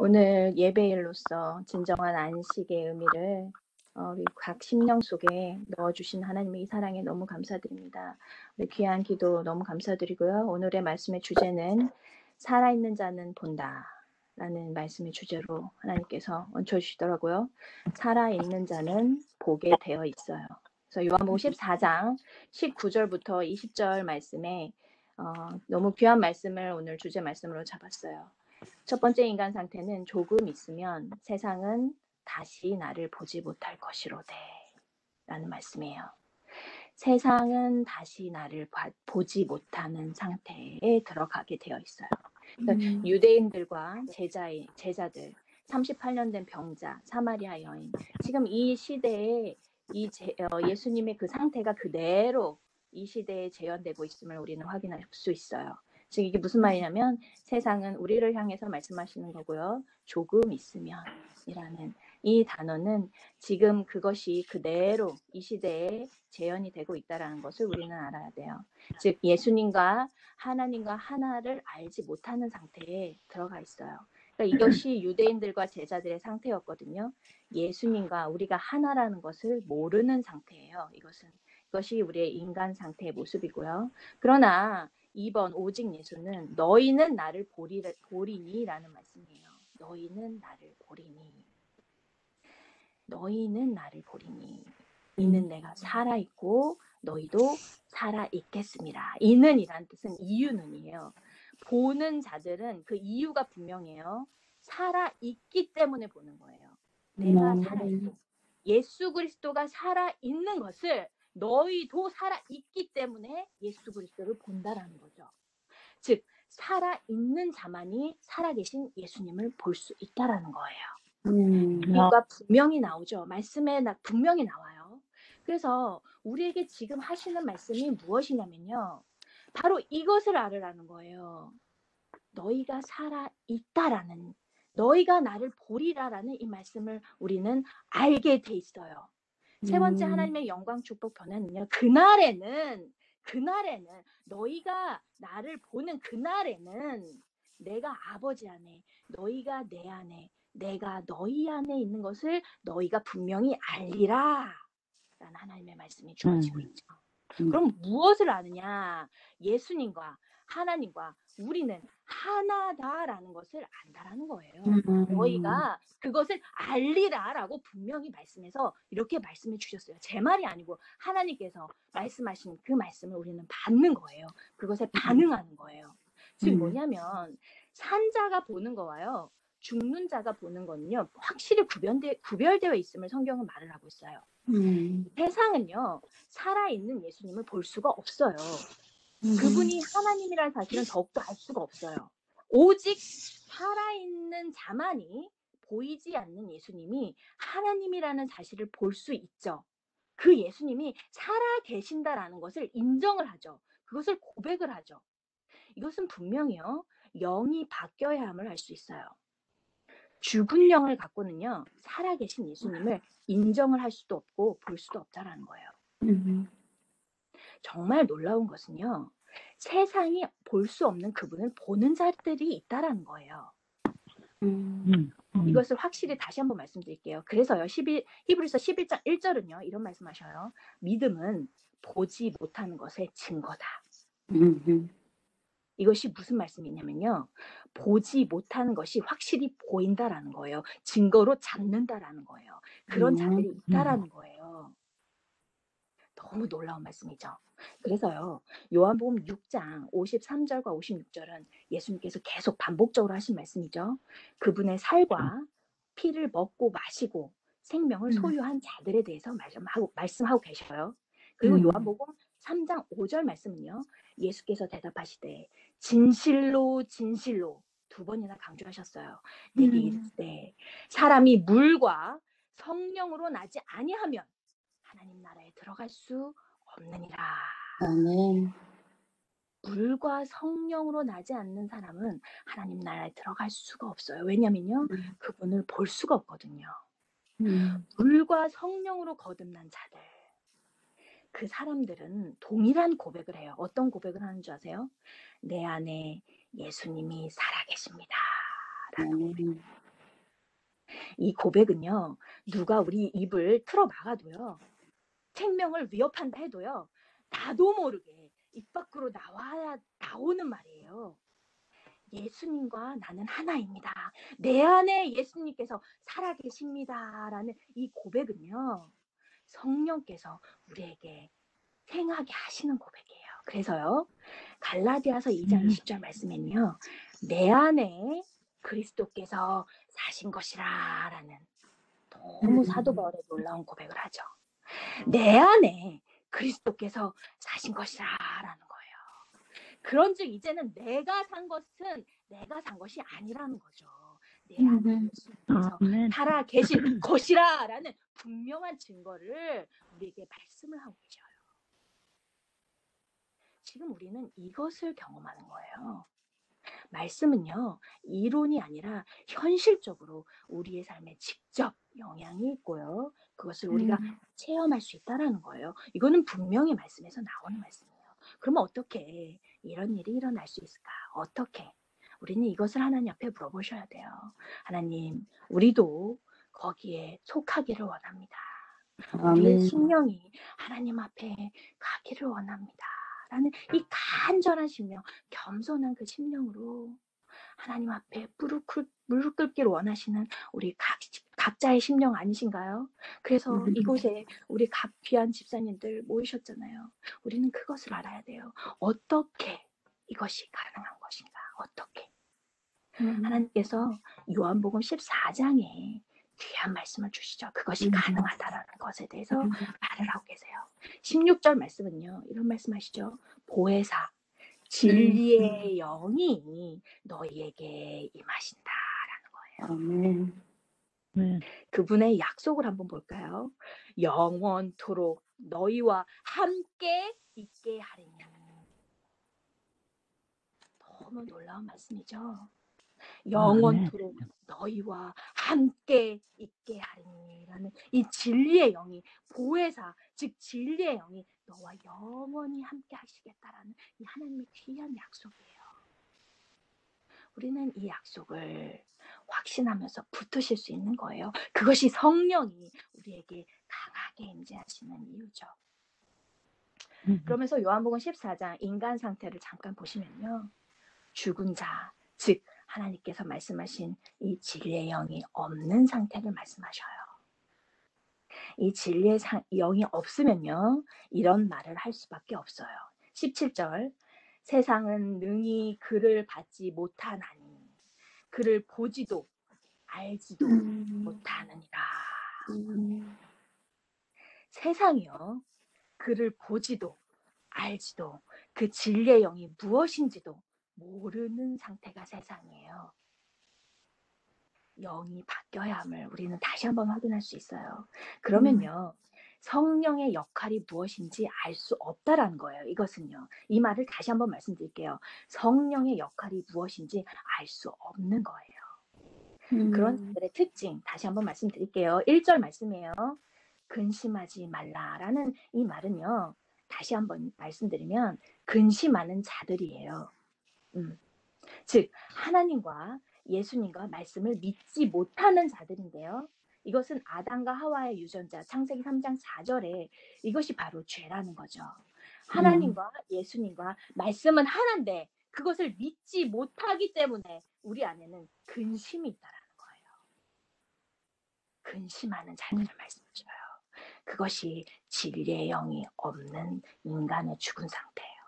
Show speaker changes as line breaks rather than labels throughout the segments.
오늘 예배일로서 진정한 안식의 의미를 우리 각 심령 속에 넣어주신 하나님의 이 사랑에 너무 감사드립니다. 우리 귀한 기도 너무 감사드리고요. 오늘의 말씀의 주제는 살아있는 자는 본다 라는 말씀의 주제로 하나님께서 얹혀주시더라고요. 살아있는 자는 보게 되어 있어요. 그래서 요한복음 14장 19절부터 20절 말씀에 너무 귀한 말씀을 오늘 주제 말씀으로 잡았어요. 첫 번째 인간 상태는 조금 있으면 세상은 다시 나를 보지 못할 것이로되 라는 말씀이에요. 세상은 다시 나를 보지 못하는 상태에 들어가게 되어 있어요. 그러니까 유대인들과 제자들 38년 된 병자, 사마리아 여인, 지금 이 시대에 예수님의 그 상태가 그대로 이 시대에 재현되고 있음을 우리는 확인할 수 있어요. 즉 이게 무슨 말이냐면 세상은 우리를 향해서 말씀하시는 거고요. 조금 있으면 이라는 이 단어는 지금 그것이 그대로 이 시대에 재현이 되고 있다는 것을 우리는 알아야 돼요. 즉 예수님과 하나님과 하나를 알지 못하는 상태에 들어가 있어요. 그러니까 이것이 유대인들과 제자들의 상태였거든요. 예수님과 우리가 하나라는 것을 모르는 상태예요. 이것이 우리의 인간 상태의 모습이고요. 그러나 2번 오직 예수는 너희는 나를 보리니 라는 말씀이에요. 너희는 나를 보리니. 너희는 나를 보리니. 이는 내가 살아있고 너희도 살아있겠습니다. 이는 이란 뜻은 이유는이에요. 보는 자들은 그 이유가 분명해요. 살아있기 때문에 보는 거예요. 내가 살아있고 예수 그리스도가 살아있는 것을 너희도 살아있기 때문에 예수 그리스도를 본다라는 거죠. 즉 살아있는 자만이 살아계신 예수님을 볼 수 있다라는 거예요. 이유가 분명히 나오죠. 말씀에 분명히 나와요. 그래서 우리에게 지금 하시는 말씀이 무엇이냐면요. 바로 이것을 알으라는 거예요. 너희가 살아있다라는, 너희가 나를 보리라라는 이 말씀을 우리는 알게 돼 있어요. 세 번째 하나님의 영광 축복 변화는요. 그날에는 너희가 나를 보는 그날에는 내가 아버지 안에, 너희가 내 안에, 내가 너희 안에 있는 것을 너희가 분명히 알리라 라는 하나님의 말씀이 주어지고 있죠. 그럼 무엇을 아느냐? 예수님과 하나님과 우리는 하나다라는 것을 안다라는 거예요. 너희가 그것을 알리라라고 분명히 말씀해서 이렇게 말씀해 주셨어요. 제 말이 아니고 하나님께서 말씀하신 그 말씀을 우리는 받는 거예요. 그것에 반응하는 거예요. 즉 뭐냐면 산자가 보는 거와요. 죽는 자가 보는 거는요. 확실히 구별되어 있음을 성경은 말을 하고 있어요. 세상은요. 살아있는 예수님을 볼 수가 없어요. 그분이 하나님이라는 사실은 더욱더 알 수가 없어요. 오직 살아있는 자만이 보이지 않는 예수님이 하나님이라는 사실을 볼 수 있죠. 그 예수님이 살아계신다라는 것을 인정을 하죠. 그것을 고백을 하죠. 이것은 분명히요. 영이 바뀌어야 함을 알 수 있어요. 죽은 영을 갖고는요. 살아계신 예수님을 인정을 할 수도 없고 볼 수도 없다라는 거예요. 정말 놀라운 것은요. 세상이 볼 수 없는 그분을 보는 자들이 있다라는 거예요. 이것을 확실히 다시 한번 말씀드릴게요. 그래서요. 히브리서 11장 1절은요. 이런 말씀하셔요. 믿음은 보지 못하는 것의 증거다. 이것이 무슨 말씀이냐면요. 보지 못하는 것이 확실히 보인다라는 거예요. 증거로 잡는다라는 거예요. 그런 자들이 있다라는 거예요. 너무 놀라운 말씀이죠. 그래서요. 요한복음 6장 53절과 56절은 예수님께서 계속 반복적으로 하신 말씀이죠. 그분의 살과 피를 먹고 마시고 생명을 소유한 자들에 대해서 말씀하고 계셔요. 그리고 요한복음 3장 5절 말씀은요. 예수께서 대답하시되 진실로 진실로 2번이나 강조하셨어요. 내게 이르시되 사람이 물과 성령으로 나지 아니하면 하나님 나라에 들어갈 수 없느니라.
아멘.
물과 성령으로 나지 않는 사람은 하나님 나라에 들어갈 수가 없어요. 왜냐면요. 그분을 볼 수가 없거든요. 물과 성령으로 거듭난 자들. 그 사람들은 동일한 고백을 해요. 어떤 고백을 하는 줄 아세요? 내 안에 예수님이 살아계십니다. 라는 고백. 이 고백은요, 누가 우리 입을 틀어 막아도요, 생명을 위협한다 해도요, 나도 모르게 입 밖으로 나오는 말이에요. 예수님과 나는 하나입니다. 내 안에 예수님께서 살아계십니다라는 이 고백은요, 성령께서 우리에게 생하게 하시는 고백이에요. 그래서요, 갈라디아서 2장 20절 말씀에는요, 내 안에 그리스도께서 사신 것이라라는 너무 사도 바울의 놀라운 고백을 하죠. 내 안에 그리스도께서 사신 것이라라는 거예요. 그런즉 이제는 내가 산 것은 내가 산 것이 아니라는 거죠. 내 안에 예수님께서 살아 계신 것이라라는 분명한 증거를 우리에게 말씀을 하고 계셔요. 지금 우리는 이것을 경험하는 거예요. 말씀은요, 이론이 아니라 현실적으로 우리의 삶에 직접 영향이 있고요. 그것을 우리가 체험할 수 있다는 거예요. 이거는 분명히 말씀에서 나오는 말씀이에요. 그러면 어떻게 이런 일이 일어날 수 있을까? 어떻게? 우리는 이것을 하나님 앞에 물어보셔야 돼요. 하나님, 우리도 거기에 속하기를 원합니다. 우리의 심령이 하나님 앞에 가기를 원합니다. 라는 이 간절한 심령, 겸손한 그 심령으로 하나님 앞에 무릎 꿇기를 원하시는 우리 각자의 심령 아니신가요? 그래서 이곳에 우리 각 귀한 집사님들 모이셨잖아요. 우리는 그것을 알아야 돼요. 어떻게 이것이 가능한 것인가? 어떻게? 하나님께서 요한복음 14장에 귀한 말씀을 주시죠. 그것이 가능하다라는 것에 대해서 말을 하고 계세요. 16절 말씀은요, 이런 말씀하시죠. 보혜사 진리의 영이 너희에게 임하신다라는 거예요. 그분의 약속을 한번 볼까요? 영원토록 너희와 함께 있게 하리니. 너무 놀라운 말씀이죠. 영원토록 너희와 함께 있게 하리니라는 이 진리의 영이, 보혜사 즉 진리의 영이 너와 영원히 함께 하시겠다라는 이 하나님의 귀한 약속이에요. 우리는 이 약속을 확신하면서 붙으실 수 있는 거예요. 그것이 성령이 우리에게 강하게 임재하시는 이유죠. 그러면서 요한복음 14장 인간 상태를 잠깐 보시면요, 죽은 자, 즉 하나님께서 말씀하신 이 진리의 영이 없는 상태를 말씀하셔요. 이 진리의 영이 없으면요, 이런 말을 할 수밖에 없어요. 17절, 세상은 능히 그를 받지 못하나니 그를 보지도 알지도 못하느니라. 세상이요, 그를 보지도 알지도 그 진리의 영이 무엇인지도 모르는 상태가 세상이에요. 영이 바뀌어야 함을 우리는 다시 한번 확인할 수 있어요. 그러면요, 성령의 역할이 무엇인지 알 수 없다라는 거예요. 이것은요, 이 말을 다시 한번 말씀드릴게요. 성령의 역할이 무엇인지 알 수 없는 거예요. 그런 사람들의 특징 다시 한번 말씀드릴게요. 1절 말씀이에요. 근심하지 말라라는 이 말은요, 다시 한번 말씀드리면 근심하는 자들이에요. 즉 하나님과 예수님과 말씀을 믿지 못하는 자들인데요. 이것은 아담과 하와의 유전자, 창세기 3장 4절에 이것이 바로 죄라는 거죠. 하나님과 예수님과 말씀은 하나인데 그것을 믿지 못하기 때문에 우리 안에는 근심이 있다라는 거예요. 근심하는 자들을 말씀해줘요. 그것이 진리의 영이 없는 인간의 죽은 상태예요.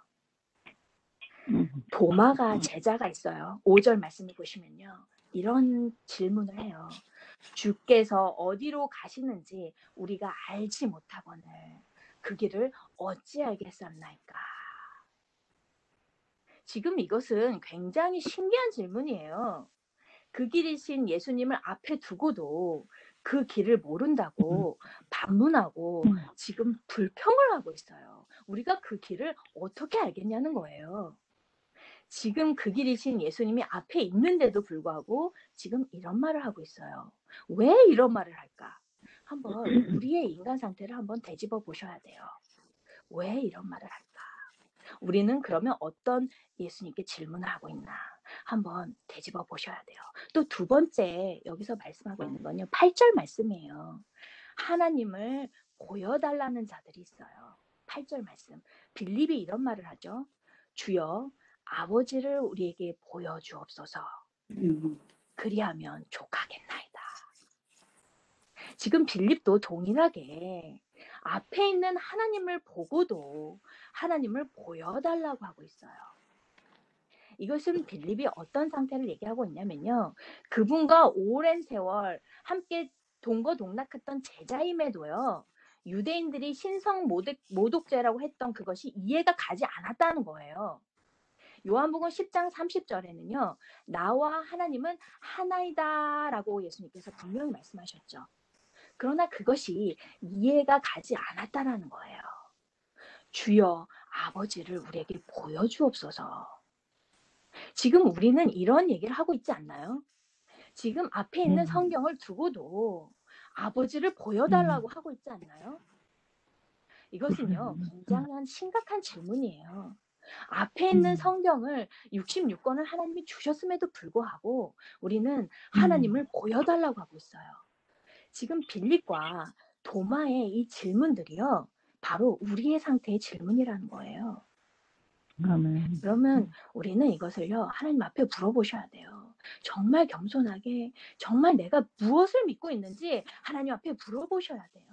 도마가 제자가 있어요. 5절 말씀을 보시면요, 이런 질문을 해요. 주께서 어디로 가시는지 우리가 알지 못하거늘 그 길을 어찌 알겠사옵나이까. 지금 이것은 굉장히 신기한 질문이에요. 그 길이신 예수님을 앞에 두고도 그 길을 모른다고 반문하고 지금 불평을 하고 있어요. 우리가 그 길을 어떻게 알겠냐는 거예요. 지금 그 길이신 예수님이 앞에 있는데도 불구하고 지금 이런 말을 하고 있어요. 왜 이런 말을 할까? 한번 우리의 인간 상태를 한번 되짚어 보셔야 돼요. 왜 이런 말을 할까? 우리는 그러면 어떤 예수님께 질문을 하고 있나 한번 되짚어 보셔야 돼요. 또 두 번째 여기서 말씀하고 있는 건요. 8절 말씀이에요. 하나님을 보여달라는 자들이 있어요. 8절 말씀. 빌립이 이런 말을 하죠. 주여 아버지를 우리에게 보여주옵소서. 그리하면 족하겠나이다. 지금 빌립도 동일하게 앞에 있는 하나님을 보고도 하나님을 보여달라고 하고 있어요. 이것은 빌립이 어떤 상태를 얘기하고 있냐면요. 그분과 오랜 세월 함께 동거동락했던 제자임에도요. 유대인들이 신성 모독죄라고 했던 그것이 이해가 가지 않았다는 거예요. 요한복음 10장 30절에는요. 나와 하나님은 하나이다 라고 예수님께서 분명히 말씀하셨죠. 그러나 그것이 이해가 가지 않았다라는 거예요. 주여 아버지를 우리에게 보여주옵소서. 지금 우리는 이런 얘기를 하고 있지 않나요? 지금 앞에 있는 성경을 두고도 아버지를 보여달라고 하고 있지 않나요? 이것은요, 굉장한 심각한 질문이에요. 앞에 있는 성경을 66권을 하나님이 주셨음에도 불구하고 우리는 하나님을 보여달라고 하고 있어요. 지금 빌립과 도마의 이 질문들이요, 바로 우리의 상태의 질문이라는 거예요.
아멘.
그러면 우리는 이것을요, 하나님 앞에 물어보셔야 돼요. 정말 겸손하게, 정말 내가 무엇을 믿고 있는지 하나님 앞에 물어보셔야 돼요.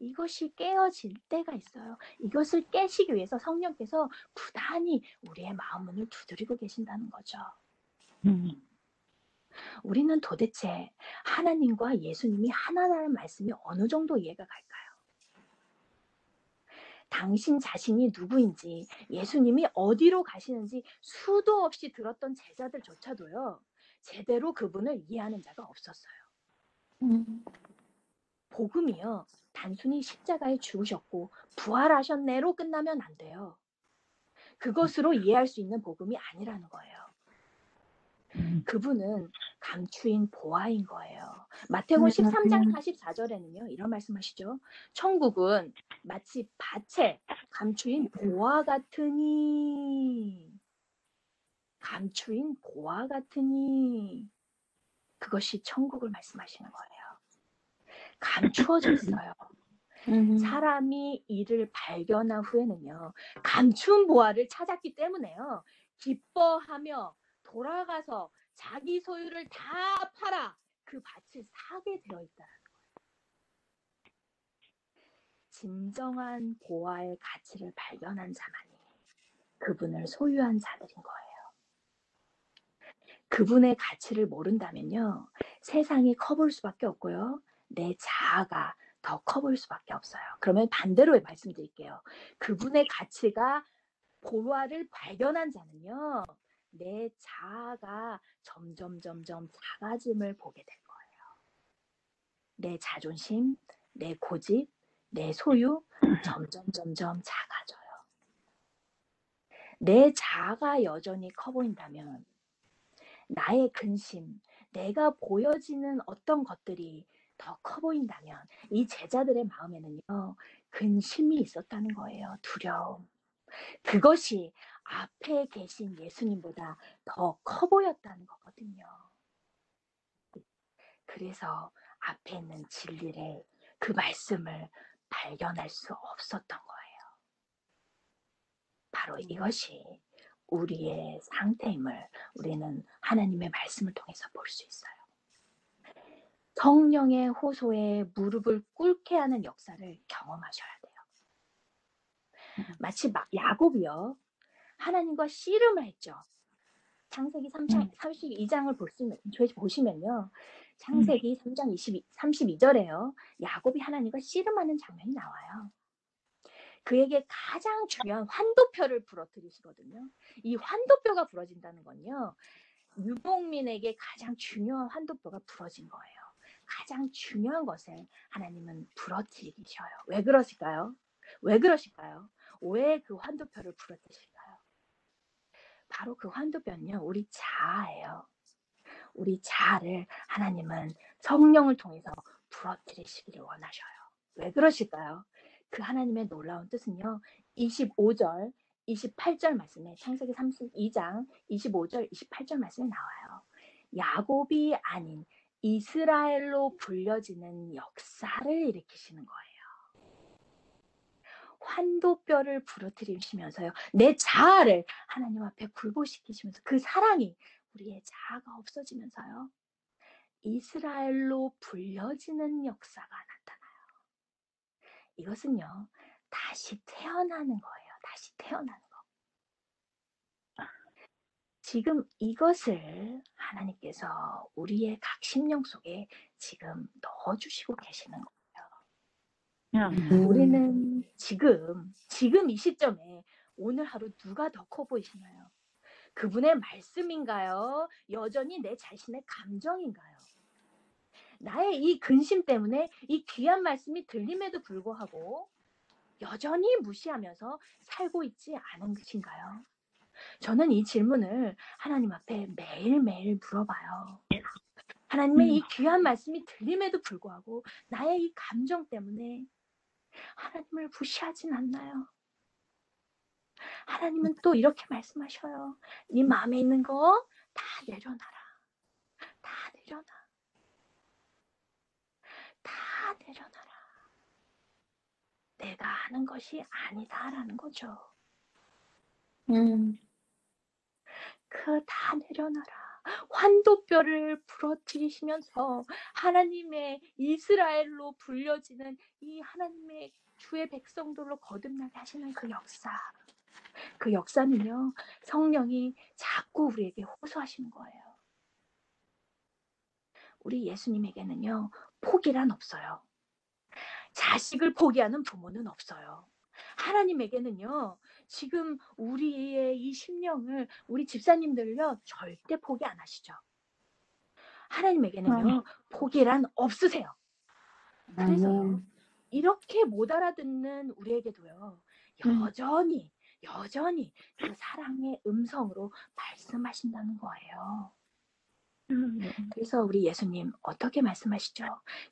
이것이 깨어질 때가 있어요. 이것을 깨시기 위해서 성령께서 부단히 우리의 마음 문을 두드리고 계신다는 거죠. 우리는 도대체 하나님과 예수님이 하나라는 말씀이 어느 정도 이해가 갈까요? 당신 자신이 누구인지, 예수님이 어디로 가시는지 수도 없이 들었던 제자들조차도요, 제대로 그분을 이해하는 자가 없었어요. 복음이요, 단순히 십자가에 죽으셨고 부활하셨네로 끝나면 안 돼요. 그것으로 이해할 수 있는 복음이 아니라는 거예요. 그분은 감추인 보화인 거예요. 마태복음 13장 44절에는요. 이런 말씀하시죠. 천국은 마치 밭에 감추인 보화 같으니 그것이 천국을 말씀하시는 거예요. 감추어져 있어요. 사람이 이를 발견한 후에는요. 감춘 보화를 찾았기 때문에요. 기뻐하며 돌아가서 자기 소유를 다 팔아 그 밭을 사게 되어 있다는 거예요. 진정한 보화의 가치를 발견한 자만이 그분을 소유한 자들인 거예요. 그분의 가치를 모른다면요. 세상이 커 보일 수밖에 없고요. 내 자아가 더 커 보일 수밖에 없어요. 그러면 반대로 말씀드릴게요. 그분의 가치가 보화를 발견한 자는요. 내 자아가 점점 작아짐을 보게 될 거예요. 내 자존심, 내 고집, 내 소유 점점 작아져요. 내 자아가 여전히 커 보인다면 나의 근심, 내가 보여지는 어떤 것들이 더 커 보인다면 이 제자들의 마음에는요. 근심이 있었다는 거예요. 두려움. 그것이 앞에 계신 예수님보다 더 커 보였다는 거거든요. 그래서 앞에 있는 진리를, 그 말씀을 발견할 수 없었던 거예요. 바로 이것이 우리의 상태임을 우리는 하나님의 말씀을 통해서 볼 수 있어요. 성령의 호소에 무릎을 꿇게 하는 역사를 경험하셔야 돼요. 마치 야곱이요. 하나님과 씨름을 했죠. 창세기 32장을 보시면요. 창세기 3장 32절에요. 야곱이 하나님과 씨름하는 장면이 나와요. 그에게 가장 중요한 환도표를 부러뜨리시거든요. 이 환도표가 부러진다는 건요. 유목민에게 가장 중요한 환도표가 부러진 거예요. 가장 중요한 것을 하나님은 부러뜨리셔요. 왜 그러실까요? 왜 그 환도표를 부러뜨리실까요? 바로 그 환도표는요. 우리 자아예요. 우리 자아를 하나님은 성령을 통해서 부러뜨리시기를 원하셔요. 왜 그러실까요? 그 하나님의 놀라운 뜻은요. 25절, 28절 말씀에 창세기 32장 25절, 28절 말씀에 나와요. 야곱이 아닌 이스라엘로 불려지는 역사를 일으키시는 거예요. 환도뼈를 부러뜨리시면서요. 내 자아를 하나님 앞에 굴복시키시면서 그 사랑이 우리의 자아가 없어지면서요. 이스라엘로 불려지는 역사가 나타나요. 이것은요. 다시 태어나는 거예요. 다시 태어나는 거. 지금 이것을 하나님께서 우리의 각 심령 속에 지금 넣어주시고 계시는 거예요. 우리는 지금 이 시점에 오늘 하루 누가 더 커 보이시나요? 그분의 말씀인가요? 여전히 내 자신의 감정인가요? 나의 이 근심 때문에 이 귀한 말씀이 들림에도 불구하고 여전히 무시하면서 살고 있지 않은 것인가요? 저는 이 질문을 하나님 앞에 매일매일 물어봐요. 하나님의 이 귀한 말씀이 들림에도 불구하고 나의 이 감정 때문에 하나님을 무시하진 않나요? 하나님은 또 이렇게 말씀하셔요. 네 마음에 있는 거 다 내려놔라. 다 내려놔. 다 내려놔라. 내가 하는 것이 아니다라는 거죠. 그 다 내려놔라. 환도뼈를 부러뜨리시면서 하나님의 이스라엘로 불려지는 이 하나님의 주의 백성들로 거듭나게 하시는 그 역사. 그 역사는요. 성령이 자꾸 우리에게 호소하시는 거예요. 우리 예수님에게는요. 포기란 없어요. 자식을 포기하는 부모는 없어요. 하나님에게는요. 지금 우리의 이 심령을 우리 집사님들요. 절대 포기 안 하시죠. 하나님에게는요. 포기란 없으세요. 그래서요. 이렇게 못 알아듣는 우리에게도요. 여전히 그 사랑의 음성으로 말씀하신다는 거예요. 그래서 우리 예수님 어떻게 말씀하시죠?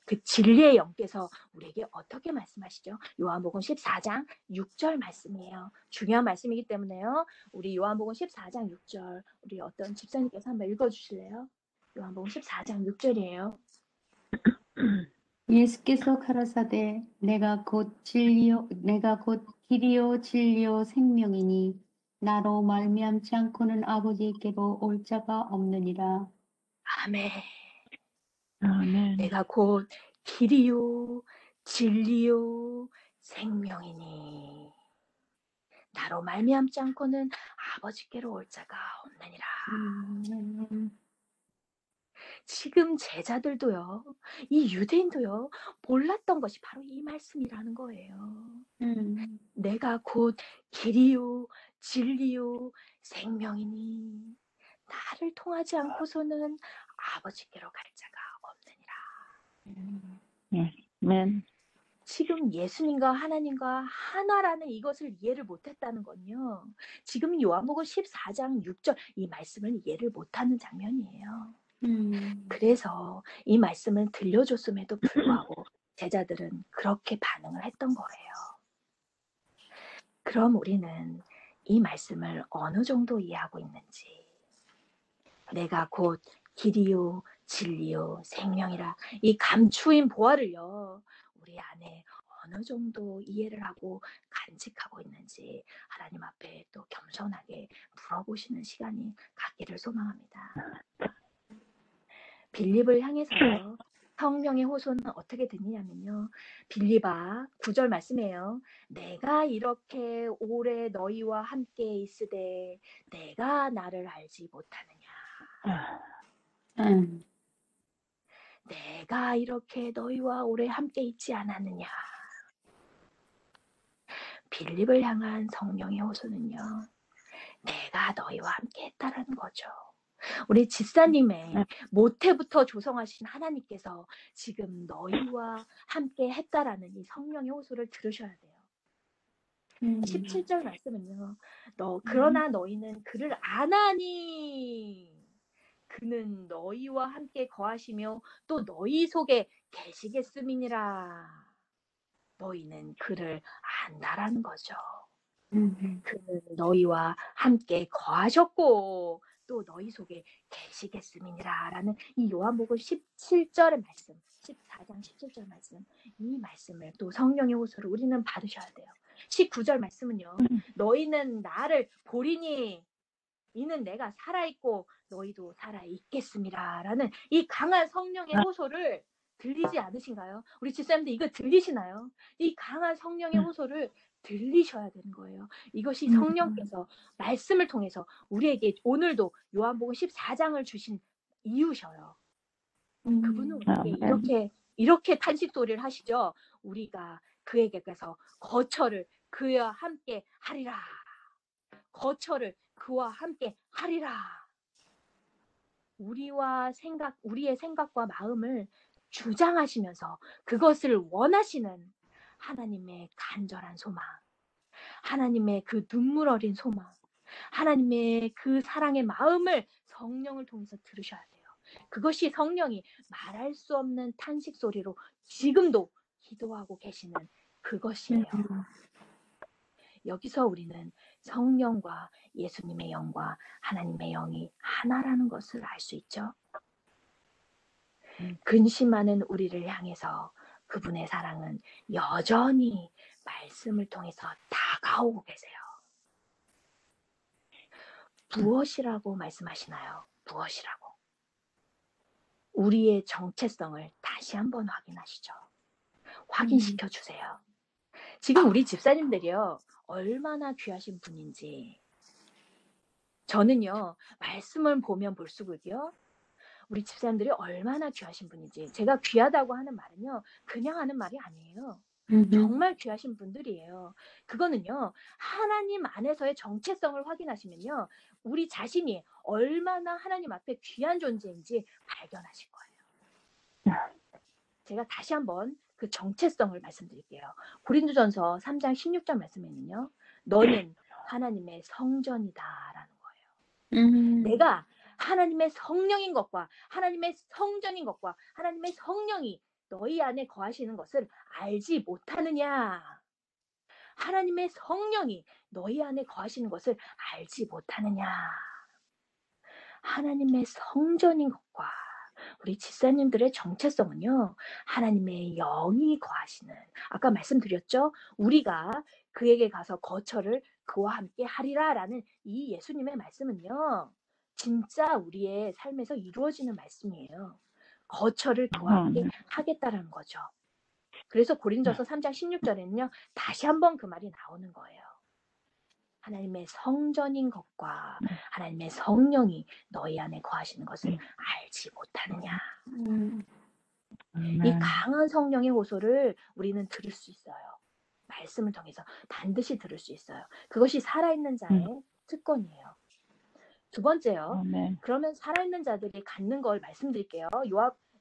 그 진리의 영께서 우리에게 어떻게 말씀하시죠? 요한복음 14장 6절 말씀이에요. 중요한 말씀이기 때문에요. 우리 요한복음 14장 6절 우리 어떤 집사님께서 한번 읽어주실래요? 요한복음 14장 6절이에요.
예수께서 가라사대 내가 곧 길이요 진리요 생명이니 나로 말미암지 않고는 아버지께로 올 자가 없느니라.
아멘.
아멘.
내가 곧 길이요 진리요 생명이니 나로 말미암지 않고는 아버지께로 올 자가 없느니라. 지금 제자들도요, 이 유대인도요, 몰랐던 것이 바로 이 말씀이라는 거예요. 내가 곧 길이요 진리요 생명이니 나를 통하지 않고서는 아버지께로 갈 자가 없느니라.
아멘.
지금 예수님과 하나님과 하나라는 이것을 이해를 못했다는 건요. 지금 요한복음 14장 6절 이 말씀을 이해를 못하는 장면이에요. 그래서 이 말씀을 들려줬음에도 불구하고 제자들은 그렇게 반응을 했던 거예요. 그럼 우리는 이 말씀을 어느 정도 이해하고 있는지, 내가 곧 길이요 진리요 생명이라 이 감추인 보화를요 우리 안에 어느 정도 이해를 하고 간직하고 있는지 하나님 앞에 또 겸손하게 물어보시는 시간이 갖기를 소망합니다. 빌립을 향해서요. 성령의 호소는 어떻게 듣느냐면요. 빌립아 9절 말씀이에요. 내가 이렇게 오래 너희와 함께 있으되 내가 나를 알지 못하느냐. 내가 이렇게 너희와 오래 함께 있지 않았느냐. 빌립을 향한 성령의 호소는요. 내가 너희와 함께 했다라는 거죠. 우리 집사님의 모태부터 조성하신 하나님께서 지금 너희와 함께 했다라는 이 성령의 호소를 들으셔야 돼요. 17절 말씀은요. 그러나 너희는 그를 아나니 그는 너희와 함께 거하시며 또 너희 속에 계시겠음이니라. 너희는 그를 안다라는 거죠.
음.
그는 너희와 함께 거하셨고 또 너희 속에 계시겠음이니라 라는 이 요한복음 17절의 말씀, 14장 17절 말씀, 이 말씀을 또 성령의 호소를 우리는 받으셔야 돼요. 19절 말씀은요. 너희는 나를 보리니 이는 내가 살아있고 너희도 살아있겠음이라 라는 이 강한 성령의 호소를 들리지 않으신가요? 우리 집사님들 이거 들리시나요? 이 강한 성령의 호소를 들리셔야 되는 거예요. 이것이 성령께서 말씀을 통해서 우리에게 오늘도 요한복음 14장을 주신 이유셔요. 그분은 우리에게 이렇게 탄식 소리를 하시죠. 우리가 그에게서 거처를 그와 함께 하리라. 거처를 그와 함께 하리라. 우리의 생각과 마음을 주장하시면서 그것을 원하시는 하나님의 간절한 소망, 하나님의 그 눈물 어린 소망, 하나님의 그 사랑의 마음을 성령을 통해서 들으셔야 돼요. 그것이 성령이 말할 수 없는 탄식 소리로 지금도 기도하고 계시는 그것이에요. 여기서 우리는 성령과 예수님의 영과 하나님의 영이 하나라는 것을 알 수 있죠. 근심하는 우리를 향해서 그분의 사랑은 여전히 말씀을 통해서 다가오고 계세요. 무엇이라고 말씀하시나요? 무엇이라고? 우리의 정체성을 다시 한번 확인하시죠. 확인시켜 주세요. 지금 우리 집사님들이요. 얼마나 귀하신 분인지 저는요. 말씀을 보면 볼수록요. 우리 집사님들이 얼마나 귀하신 분인지 제가 귀하다고 하는 말은요. 그냥 하는 말이 아니에요. 정말 귀하신 분들이에요. 그거는요. 하나님 안에서의 정체성을 확인하시면요. 우리 자신이 얼마나 하나님 앞에 귀한 존재인지 발견하실 거예요. 제가 다시 한번 그 정체성을 말씀드릴게요. 고린도전서 3장 16절 말씀에는요. 너는 하나님의 성전이다라는 거예요. 내가 하나님의 성령인 것과 하나님의 성전인 것과 하나님의 성령이 너희 안에 거하시는 것을 알지 못하느냐. 하나님의 성령이 너희 안에 거하시는 것을 알지 못하느냐. 하나님의 성전인 것과 우리 집사님들의 정체성은요. 하나님의 영이 거하시는 아까 말씀드렸죠. 우리가 그에게 가서 거처를 그와 함께 하리라 라는 이 예수님의 말씀은요. 진짜 우리의 삶에서 이루어지는 말씀이에요. 거처를 그와 함께 하겠다라는 거죠. 그래서 고린도서 3장 16절에는요. 다시 한번 그 말이 나오는 거예요. 하나님의 성전인 것과 하나님의 성령이 너희 안에 거하시는 것을 알지 못하느냐. 이 강한 성령의 호소를 우리는 들을 수 있어요. 말씀을 통해서 반드시 들을 수 있어요. 그것이 살아있는 자의 특권이에요. 두 번째요. 그러면 살아있는 자들이 갖는 걸 말씀드릴게요.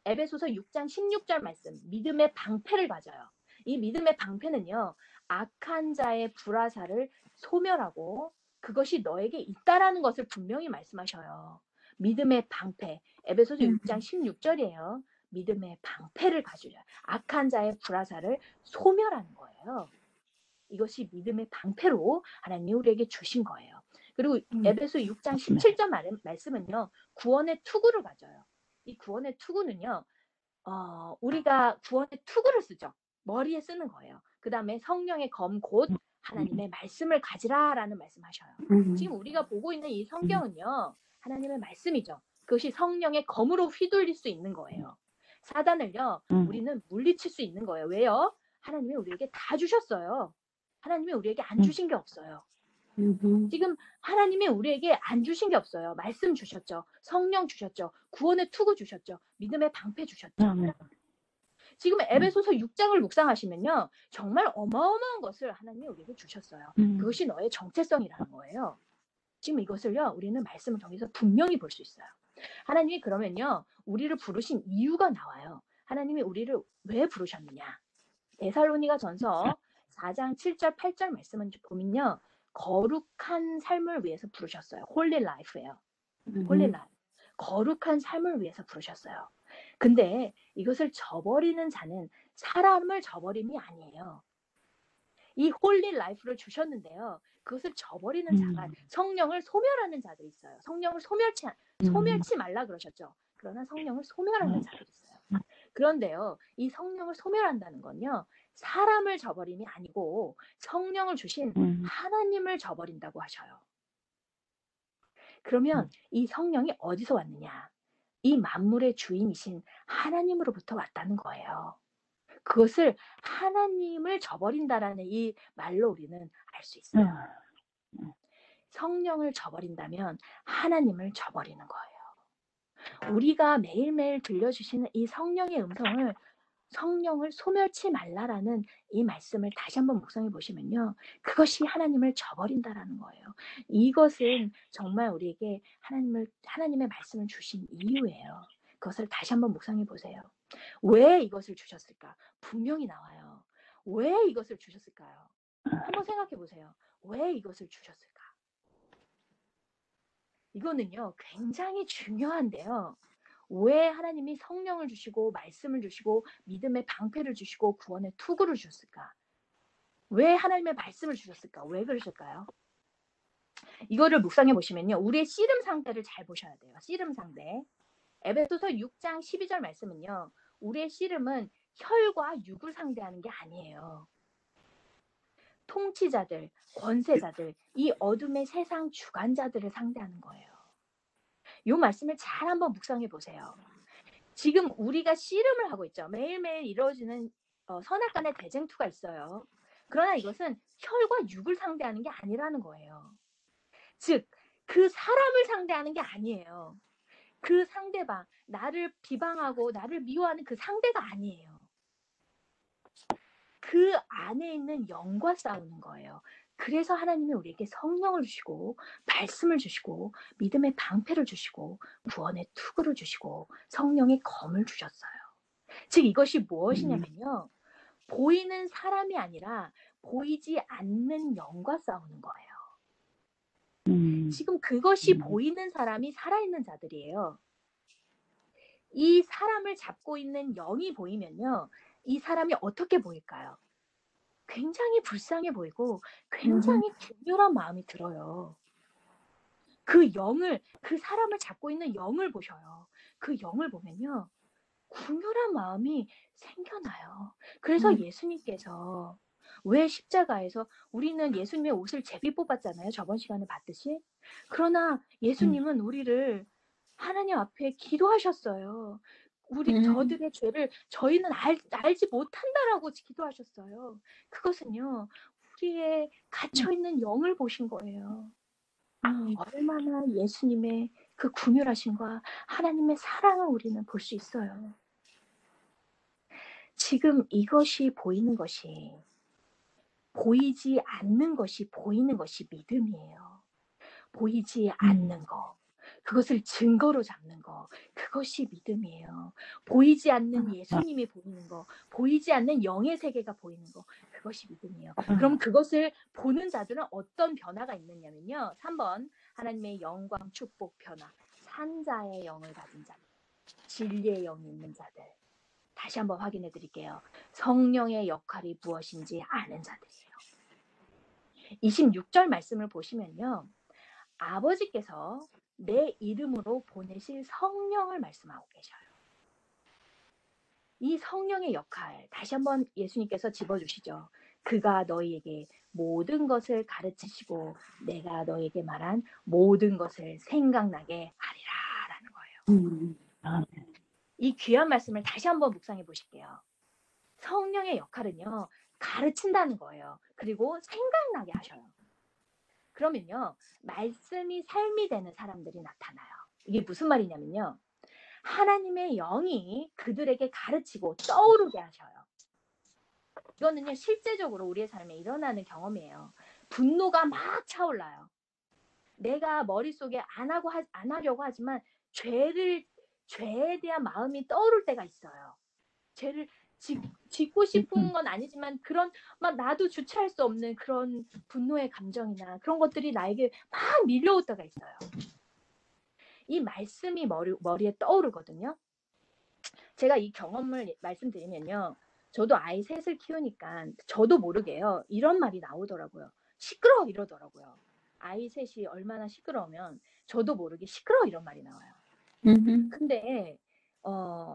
에베소서 6장 16절 말씀. 믿음의 방패를 가져요. 이 믿음의 방패는요. 악한 자의 불화살을 소멸하고 그것이 너에게 있다라는 것을 분명히 말씀하셔요. 믿음의 방패. 에베소서 6장 16절이에요. 믿음의 방패를 가지려. 악한 자의 불화살을 소멸하는 거예요. 이것이 믿음의 방패로 하나님이 우리에게 주신 거예요. 그리고 에베소 6장 17절 말씀은요. 구원의 투구를 가져요. 이 구원의 투구는요. 우리가 구원의 투구를 쓰죠. 머리에 쓰는 거예요. 그 다음에 성령의 검 곧 하나님의 말씀을 가지라라는 말씀하셔요. 지금 우리가 보고 있는 이 성경은요. 하나님의 말씀이죠. 그것이 성령의 검으로 휘둘릴 수 있는 거예요. 사단을요. 우리는 물리칠 수 있는 거예요. 왜요? 하나님이 우리에게 다 주셨어요. 하나님이 우리에게 안 주신 게 없어요. 지금 하나님이 우리에게 안 주신 게 없어요. 말씀 주셨죠. 성령 주셨죠. 구원의 투구 주셨죠. 믿음의 방패 주셨죠. 지금 에베소서 6장을 묵상하시면요. 정말 어마어마한 것을 하나님이 우리에게 주셨어요. 그것이 너의 정체성이라는 거예요. 지금 이것을요. 우리는 말씀을 통해서 분명히 볼 수 있어요. 하나님이 그러면요. 우리를 부르신 이유가 나와요. 하나님이 우리를 왜 부르셨느냐. 데살로니가 전서 4장 7절 8절 말씀을 보면요. 거룩한 삶을 위해서 부르셨어요. 홀리 라이프예요. 홀리 라이프. 거룩한 삶을 위해서 부르셨어요. 근데 이것을 저버리는 자는 사람을 저버림이 아니에요. 이 홀리 라이프를 주셨는데요. 그것을 저버리는 자가 성령을 소멸하는 자들이 있어요. 성령을 소멸치 말라 그러셨죠. 그러나 성령을 소멸하는 자들이 있어요. 그런데요, 이 성령을 소멸한다는 건요, 사람을 저버림이 아니고 성령을 주신 하나님을 저버린다고 하셔요. 그러면 이 성령이 어디서 왔느냐? 이 만물의 주인이신 하나님으로부터 왔다는 거예요. 그것을 하나님을 저버린다라는 이 말로 우리는 알 수 있어요. 성령을 저버린다면 하나님을 저버리는 거예요. 우리가 매일매일 들려주시는 이 성령의 음성을, 성령을 소멸치 말라라는 이 말씀을 다시 한번 묵상해 보시면요. 그것이 하나님을 저버린다라는 거예요. 이것은 정말 우리에게 하나님의 말씀을 주신 이유예요. 그것을 다시 한번 묵상해 보세요. 왜 이것을 주셨을까? 분명히 나와요. 왜 이것을 주셨을까요? 한번 생각해 보세요. 왜 이것을 주셨을까? 이거는요, 굉장히 중요한데요. 왜 하나님이 성령을 주시고 말씀을 주시고 믿음의 방패를 주시고 구원의 투구를 주셨을까? 왜 하나님의 말씀을 주셨을까? 왜 그러실까요? 이거를 묵상해 보시면요. 우리의 씨름 상대를 잘 보셔야 돼요. 씨름 상대. 에베소서 6장 12절 말씀은요. 우리의 씨름은 혈과 육을 상대하는 게 아니에요. 통치자들, 권세자들, 이 어둠의 세상 주관자들을 상대하는 거예요. 이 말씀을 잘 한번 묵상해 보세요. 지금 우리가 씨름을 하고 있죠. 매일매일 이루어지는 선악간의 대쟁투가 있어요. 그러나 이것은 혈과 육을 상대하는 게 아니라는 거예요. 즉, 그 사람을 상대하는 게 아니에요. 그 상대방, 나를 비방하고 나를 미워하는 그 상대가 아니에요. 그 안에 있는 영과 싸우는 거예요. 그래서 하나님이 우리에게 성령을 주시고 말씀을 주시고 믿음의 방패를 주시고 구원의 투구를 주시고 성령의 검을 주셨어요. 즉 이것이 무엇이냐면요. 보이는 사람이 아니라 보이지 않는 영과 싸우는 거예요. 지금 그것이 보이는 사람이 살아있는 자들이에요. 이 사람을 잡고 있는 영이 보이면요. 이 사람이 어떻게 보일까요? 굉장히 불쌍해 보이고 굉장히 격렬한 마음이 들어요. 그 사람을 잡고 있는 영을 보셔요. 그 영을 보면요. 궁혈한 마음이 생겨나요. 그래서 예수님께서 왜 십자가에서 우리는 예수님의 옷을 제비 뽑았잖아요. 저번 시간에 봤듯이. 그러나 예수님은 우리를 하나님 앞에 기도하셨어요. 저들의 죄를 저희는 알지 못한다라고 기도하셨어요. 그것은요. 우리의 갇혀있는 영을 보신 거예요. 얼마나 예수님의 그 궁휼하심과 하나님의 사랑을 우리는 볼 수 있어요. 지금 이것이 보이는 것이 보이지 않는 것이 보이는 것이 믿음이에요. 보이지 않는 거. 그것을 증거로 잡는 거. 그것이 믿음이에요. 보이지 않는 예수님이 보이는 거. 보이지 않는 영의 세계가 보이는 거. 그것이 믿음이에요. 그럼 그것을 보는 자들은 어떤 변화가 있느냐면요. 3번 하나님의 영광, 축복, 변화. 산자의 영을 가진 자들. 진리의 영이 있는 자들. 다시 한번 확인해 드릴게요. 성령의 역할이 무엇인지 아는 자들이에요. 26절 말씀을 보시면요. 아버지께서 내 이름으로 보내실 성령을 말씀하고 계셔요. 이 성령의 역할 다시 한번 예수님께서 짚어주시죠. 그가 너희에게 모든 것을 가르치시고 내가 너희에게 말한 모든 것을 생각나게 하리라라는 거예요. 이 귀한 말씀을 다시 한번 묵상해 보실게요. 성령의 역할은요. 가르친다는 거예요. 그리고 생각나게 하셔요. 그러면요. 말씀이 삶이 되는 사람들이 나타나요. 이게 무슨 말이냐면요. 하나님의 영이 그들에게 가르치고 떠오르게 하셔요. 이거는요. 실제적으로 우리의 삶에 일어나는 경험이에요. 분노가 막 차올라요. 내가 머릿속에 안 하려고 하지만 죄에 대한 마음이 떠오를 때가 있어요. 죄를 짓고 싶은 건 아니지만 그런 막 나도 주체할 수 없는 그런 분노의 감정이나 그런 것들이 나에게 막 밀려올 때가 있어요. 이 말씀이 머리에 떠오르거든요. 제가 이 경험을 말씀드리면요. 저도 아이 셋을 키우니까 저도 모르게요. 이런 말이 나오더라고요. 시끄러워 이러더라고요. 아이 셋이 얼마나 시끄러우면 저도 모르게 시끄러워 이런 말이 나와요. 근데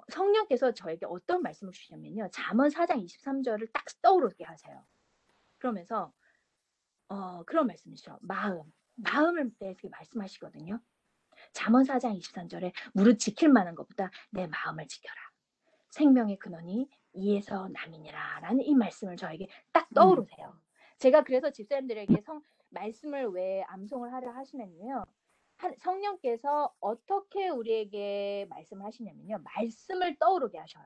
성령께서 저에게 어떤 말씀을 주시냐면요. 잠언 4장 23절을 딱 떠오르게 하세요. 그러면서 그런 말씀이시죠. 마음을 대해서 말씀하시거든요. 잠언 4장 23절에 무릇 지킬 만한 것보다 내 마음을 지켜라. 생명의 근원이 이에서 남이니라 라는 이 말씀을 저에게 딱 떠오르세요. 제가 그래서 집사님들에게 말씀을 왜 암송을 하려 하시냐면요. 성령께서 어떻게 우리에게 말씀을 하시냐면요. 말씀을 떠오르게 하셔요.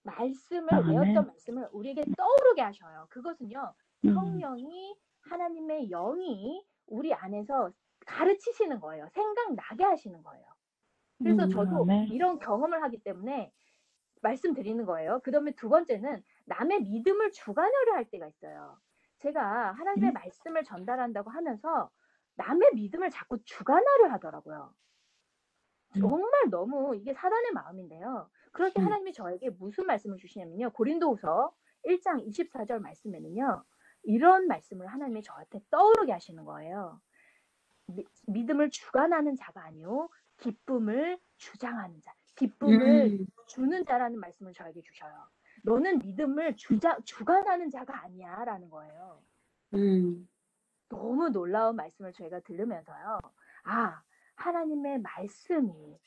외웠던 말씀을 우리에게 떠오르게 하셔요. 그것은요. 성령이 하나님의 영이 우리 안에서 가르치시는 거예요. 생각나게 하시는 거예요. 그래서 저도 이런 경험을 하기 때문에 말씀드리는 거예요. 그 다음에 두 번째는 남의 믿음을 주관하려 할 때가 있어요. 제가 하나님의 말씀을 전달한다고 하면서 남의 믿음을 자꾸 주관하려 하더라고요. 정말 너무 이게 사단의 마음인데요. 그럴 때 하나님이 저에게 무슨 말씀을 주시냐면요. 고린도후서 1장 24절 말씀에는요. 이런 말씀을 하나님이 저한테 떠오르게 하시는 거예요. 믿음을 주관하는 자가 아니요 기쁨을 주장하는 자, 기쁨을 주는 자라는 말씀을 저에게 주셔요. 너는 믿음을 주관하는 자가 아니야 라는 거예요. 너무 놀라운 말씀을 저희가 들으면서요. 하나님의 말씀이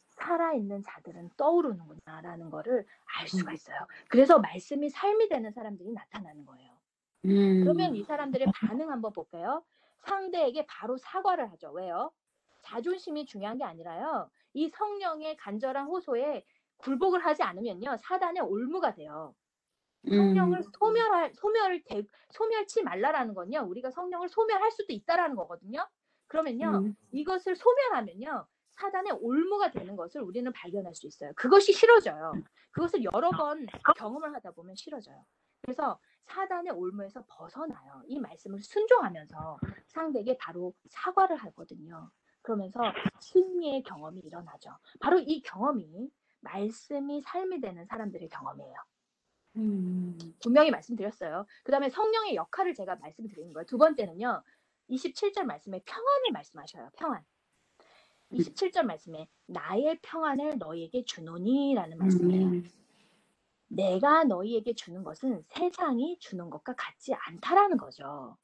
살아있는 자들은 떠오르는구나 라는 거를 알 수가 있어요. 그래서 말씀이 삶이 되는 사람들이 나타나는 거예요. 그러면 이 사람들의 반응 한번 볼까요? 상대에게 바로 사과를 하죠. 왜요? 자존심이 중요한 게 아니라요. 이 성령의 간절한 호소에 굴복을 하지 않으면요. 사단의 올무가 돼요. 성령을 소멸치 말라라는 건요. 우리가 성령을 소멸할 수도 있다라는 거거든요. 그러면요. 이것을 소멸하면요. 사단의 올무가 되는 것을 우리는 발견할 수 있어요. 그것이 싫어져요. 그것을 여러 번 경험을 하다 보면 싫어져요. 그래서 사단의 올무에서 벗어나요. 이 말씀을 순종하면서 상대에게 바로 사과를 하거든요. 그러면서 승리의 경험이 일어나죠. 바로 이 경험이 말씀이 삶이 되는 사람들의 경험이에요. 분명히 말씀드렸어요. 그 다음에 성령의 역할을 제가 말씀드리는 거예요. 두 번째는요. 27절 말씀에 평안을 말씀하셔요. 평안. 27절 말씀에 나의 평안을 너희에게 주노니 라는 말씀이에요. 내가 너희에게 주는 것은 세상이 주는 것과 같지 않다라는 거죠.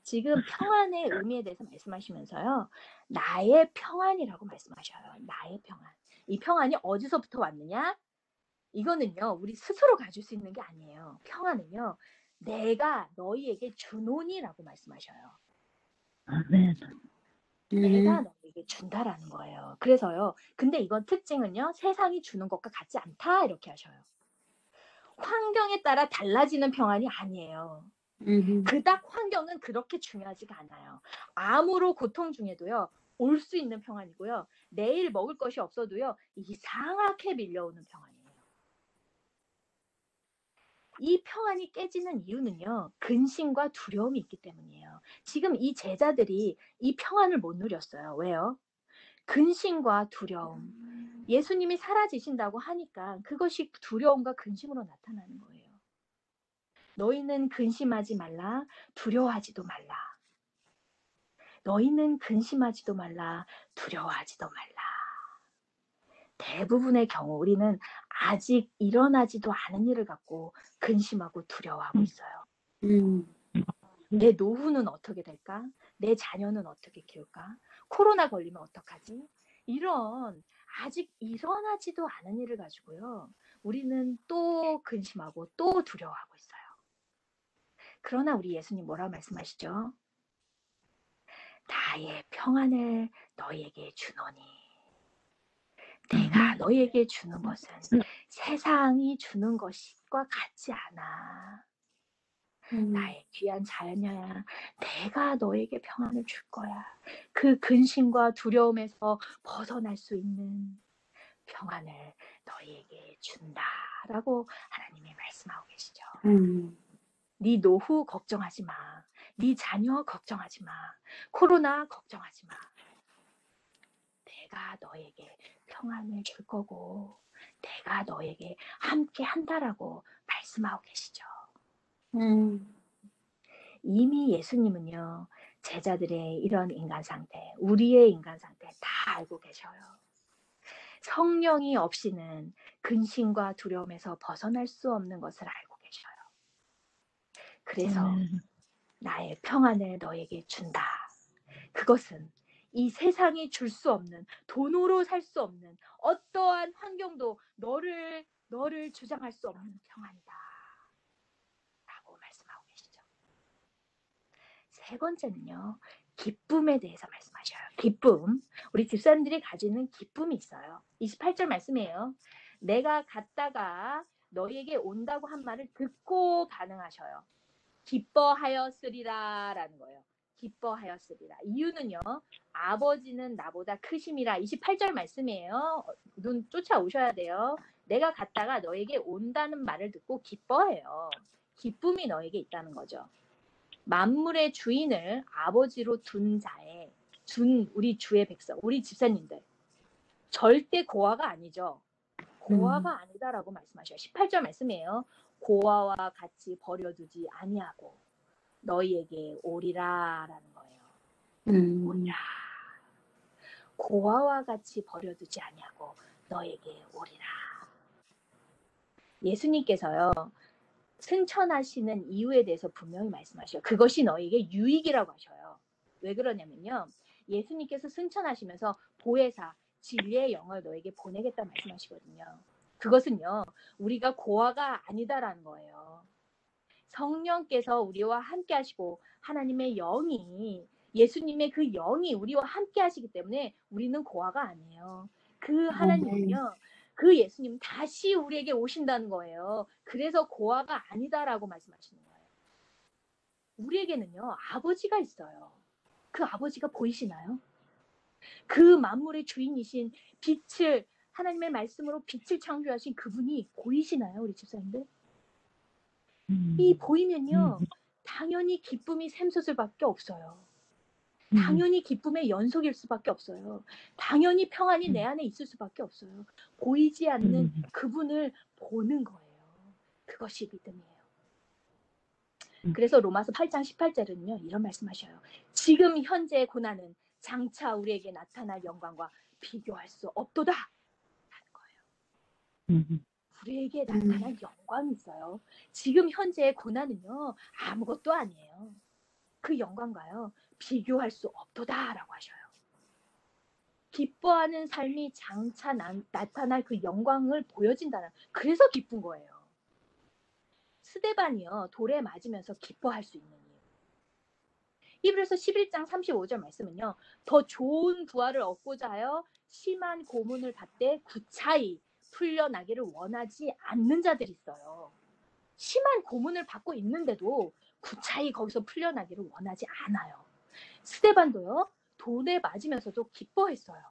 지금 평안의 의미에 대해서 말씀하시면서요. 나의 평안이라고 말씀하셔요. 나의 평안. 이 평안이 어디서부터 왔느냐? 이거는요. 우리 스스로 가질 수 있는 게 아니에요. 평안은요. 내가 너희에게 주노니라고 말씀하셔요. 내가 너희에게 준다라는 거예요. 그래서요. 근데 이건 특징은요. 세상이 주는 것과 같지 않다 이렇게 하셔요. 환경에 따라 달라지는 평안이 아니에요. 그닥 환경은 그렇게 중요하지가 않아요. 암으로 고통 중에도요. 올 수 있는 평안이고요. 내일 먹을 것이 없어도요. 이상하게 밀려오는 평안이에요. 이 평안이 깨지는 이유는요. 근심과 두려움이 있기 때문이에요. 지금 이 제자들이 이 평안을 못 누렸어요. 왜요? 근심과 두려움. 예수님이 사라지신다고 하니까 그것이 두려움과 근심으로 나타나는 거예요. 너희는 근심하지 말라. 두려워하지도 말라. 너희는 근심하지도 말라. 두려워하지도 말라. 대부분의 경우 우리는 아직 일어나지도 않은 일을 갖고 근심하고 두려워하고 있어요. 내 노후는 어떻게 될까? 내 자녀는 어떻게 키울까? 코로나 걸리면 어떡하지? 이런 아직 일어나지도 않은 일을 가지고요. 우리는 또 근심하고 또 두려워하고 있어요. 그러나 우리 예수님 뭐라고 말씀하시죠? 나의 평안을 너희에게 주노니 내가 너희에게 주는 것은 세상이 주는 것과 같지 않아. 나의 귀한 자녀야, 내가 너에게 평안을 줄 거야. 그 근심과 두려움에서 벗어날 수 있는 평안을 너희에게 준다라고 하나님이 말씀하고 계시죠. 네 노후 걱정하지 마. 네 자녀 걱정하지 마. 코로나 걱정하지 마. 내가 너에게 평안을 줄 거고 내가 너에게 함께 한다라고 말씀하고 계시죠. 이미 예수님은요, 제자들의 이런 인간 상태, 우리의 인간 상태 다 알고 계셔요. 성령이 없이는 근심과 두려움에서 벗어날 수 없는 것을 알고 계셔요. 그래서
아멘.
나의 평안을 너에게 준다. 그것은 이 세상이 줄 수 없는, 돈으로 살 수 없는 어떠한 환경도 너를 주장할 수 없는 평안이다 라고 말씀하고 계시죠. 세 번째는요, 기쁨에 대해서 말씀하셔요. 기쁨. 우리 집사님들이 가지는 기쁨이 있어요. 28절 말씀이에요. 내가 갔다가 너희에게 온다고 한 말을 듣고 반응하셔요. 기뻐하였으리라 라는 거예요. 기뻐하였으리라. 이유는요, 아버지는 나보다 크심이라. 28절 말씀이에요. 눈 쫓아오셔야 돼요. 내가 갔다가 너에게 온다는 말을 듣고 기뻐해요. 기쁨이 너에게 있다는 거죠. 만물의 주인을 아버지로 둔 자에, 우리 주의 백성, 우리 집사님들, 절대 고아가 아니죠. 고아가 아니다라고 말씀하셔요. 18절 말씀이에요. 고아와 같이 버려두지 아니하고 너희에게 오리라라는 거예요. 오리라. 고아와 같이 버려두지 아니하고 너에게 오리라. 예수님께서요, 승천하시는 이유에 대해서 분명히 말씀하셔요. 그것이 너에게 유익이라고 하셔요. 왜 그러냐면요, 예수님께서 승천하시면서 보혜사, 진리의 영을 너에게 보내겠다 말씀하시거든요. 그것은요, 우리가 고아가 아니다라는 거예요. 성령께서 우리와 함께 하시고 하나님의 영이, 예수님의 그 영이 우리와 함께 하시기 때문에 우리는 고아가 아니에요. 그 하나님은요, 그 예수님 다시 우리에게 오신다는 거예요. 그래서 고아가 아니다라고 말씀하시는 거예요. 우리에게는요, 아버지가 있어요. 그 아버지가 보이시나요? 그 만물의 주인이신 빛을, 하나님의 말씀으로 빛을 창조하신 그분이 보이시나요, 우리 집사님들? 이 보이면요, 당연히 기쁨이 샘솟을밖에 없어요. 당연히 기쁨의 연속일 수밖에 없어요. 당연히 평안이 내 안에 있을 수밖에 없어요. 보이지 않는 그분을 보는 거예요. 그것이 믿음이에요. 그래서 로마서 8장 18절은요, 이런 말씀하셔요. 지금 현재의 고난은 장차 우리에게 나타날 영광과 비교할 수 없도다 라는 거예요. 우리에게 나타날 영광이 있어요. 지금 현재의 고난은요, 아무것도 아니에요. 그 영광과요, 비교할 수 없도다라고 하셔요. 기뻐하는 삶이 장차 나타날 그 영광을 보여진다는, 그래서 기쁜 거예요. 스데반이요, 돌에 맞으면서 기뻐할 수 있는 이유. 히브리서 11장 35절 말씀은요, 더 좋은 부활을 얻고자 하여 심한 고문을 받되 구차히 풀려나기를 원하지 않는 자들이 있어요. 심한 고문을 받고 있는데도 구차히 거기서 풀려나기를 원하지 않아요. 스데반도요, 돌에 맞으면서도 기뻐했어요.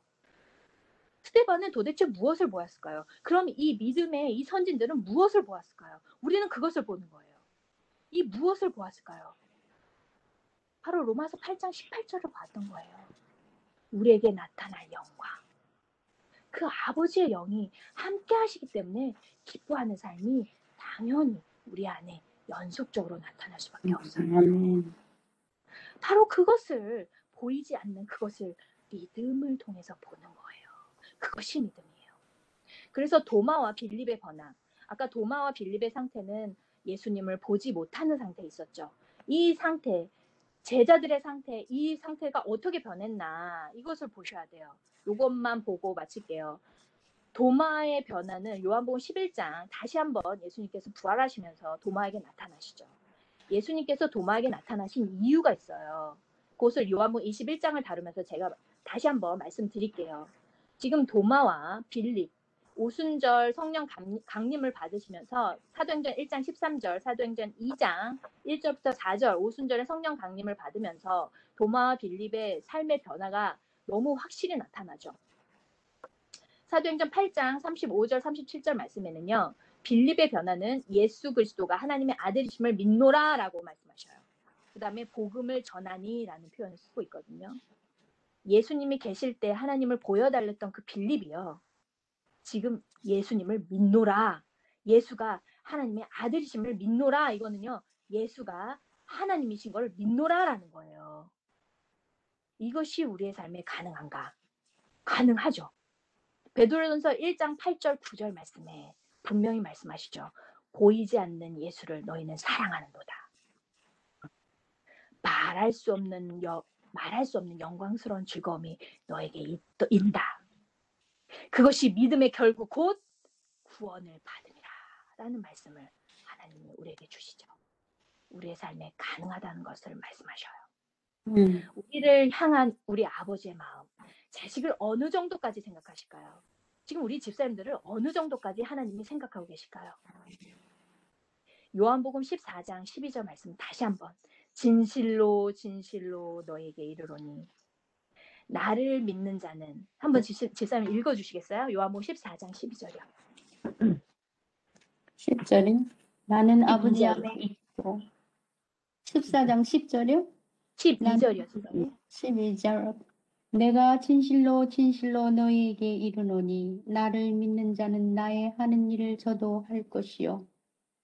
스데반은 도대체 무엇을 보았을까요? 그럼 이 믿음의 이 선진들은 무엇을 보았을까요? 우리는 그것을 보는 거예요. 이 무엇을 보았을까요? 바로 로마서 8장 18절을 봤던 거예요. 우리에게 나타날 영광. 그 아버지의 영이 함께 하시기 때문에 기뻐하는 삶이 당연히 우리 안에 연속적으로 나타날 수밖에 없어요. 바로 그것을, 보이지 않는 그것을 믿음을 통해서 보는 거예요. 그것이 믿음이에요. 그래서 도마와 빌립의 번항, 아까 도마와 빌립의 상태는 예수님을 보지 못하는 상태에 있었죠. 이 상태, 제자들의 상태, 이 상태가 어떻게 변했나, 이것을 보셔야 돼요. 이것만 보고 마칠게요. 도마의 변화는 요한복음 11장, 다시 한번 예수님께서 부활하시면서 도마에게 나타나시죠. 예수님께서 도마에게 나타나신 이유가 있어요. 그것을 요한복음 21장을 다루면서 제가 다시 한번 말씀드릴게요. 지금 도마와 빌립, 오순절 성령 강림을 받으시면서 사도행전 1장 13절, 사도행전 2장 1절부터 4절 오순절에 성령 강림을 받으면서 도마와 빌립의 삶의 변화가 너무 확실히 나타나죠. 사도행전 8장 35절 37절 말씀에는요, 빌립의 변화는 예수 그리스도가 하나님의 아들이심을 믿노라라고 말씀하셔요. 그 다음에 복음을 전하니라는 표현을 쓰고 있거든요. 예수님이 계실 때 하나님을 보여달랬던 그 빌립이요, 지금 예수님을 믿노라. 예수가 하나님의 아들이심을 믿노라. 이거는요. 예수가 하나님이신 걸 믿노라라는 거예요. 이것이 우리의 삶에 가능한가? 가능하죠. 베드로전서 1장 8절 9절 말씀에 분명히 말씀하시죠. 보이지 않는 예수를 너희는 사랑하는도다. 말할 수 없는 영광스러운 즐거움이 너에게 있다. 그것이 믿음의 결국 곧 구원을 받으리라 라는 말씀을 하나님이 우리에게 주시죠. 우리의 삶에 가능하다는 것을 말씀하셔요. 우리를 향한 우리 아버지의 마음, 자식을 어느 정도까지 생각하실까요? 지금 우리 집사님들을 어느 정도까지 하나님이 생각하고 계실까요? 요한복음 14장 12절 말씀 다시 한번 진실로 진실로 너에게 이르노니 나를 믿는 자는 한번 집사님 읽어주시겠어요? 요한복음 14장 12절이요.
10절이 나는 아버지
12절이요.
안에 있고 14장 10절이요?
12절이요.
12절 내가 진실로 진실로 너희에게 이르노니 나를 믿는 자는 나의 하는 일을 저도 할 것이요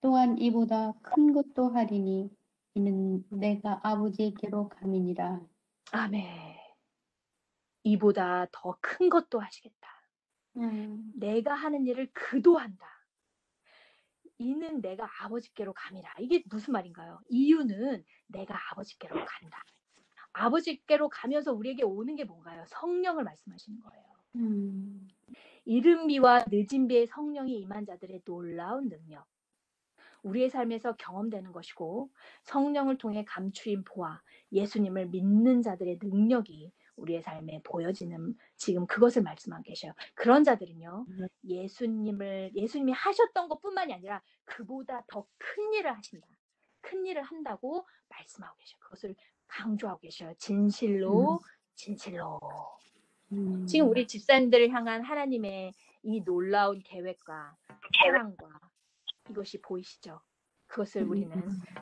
또한 이보다 큰 것도 하리니 이는 내가 아버지께로 감이니라.
아멘. 이보다 더 큰 것도 하시겠다. 내가 하는 일을 그도 한다. 이는 내가 아버지께로 감이라. 이게 무슨 말인가요? 이유는 내가 아버지께로 간다. 아버지께로 가면서 우리에게 오는 게 뭔가요? 성령을 말씀하시는 거예요. 이른 비와 늦은 비의 성령이 임한 자들의 놀라운 능력. 우리의 삶에서 경험되는 것이고 성령을 통해 감추인 보아 예수님을 믿는 자들의 능력이 우리의 삶에 보여지는 지금 그것을 말씀하고 계셔요. 그런 자들은요. 예수님이 하셨던 것뿐만이 아니라 그보다 더 큰 일을 하신다. 큰 일을 한다고 말씀하고 계셔요. 그것을 강조하고 계셔요. 진실로 진실로. 지금 우리 집사님들을 향한 하나님의 이 놀라운 계획과 사랑과 이것이 보이시죠? 그것을 우리는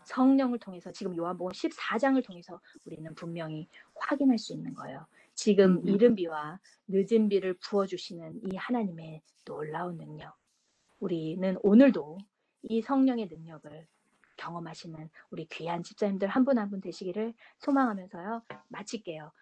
성령을 통해서 지금 요한복음 14장을 통해서 우리는 분명히 확인할 수 있는 거예요. 지금 이른 비와 늦은 비를 부어주시는 이 하나님의 놀라운 능력. 우리는 오늘도 이 성령의 능력을 경험하시는 우리 귀한 집사님들 한 분 한 분 되시기를 소망하면서요. 마칠게요.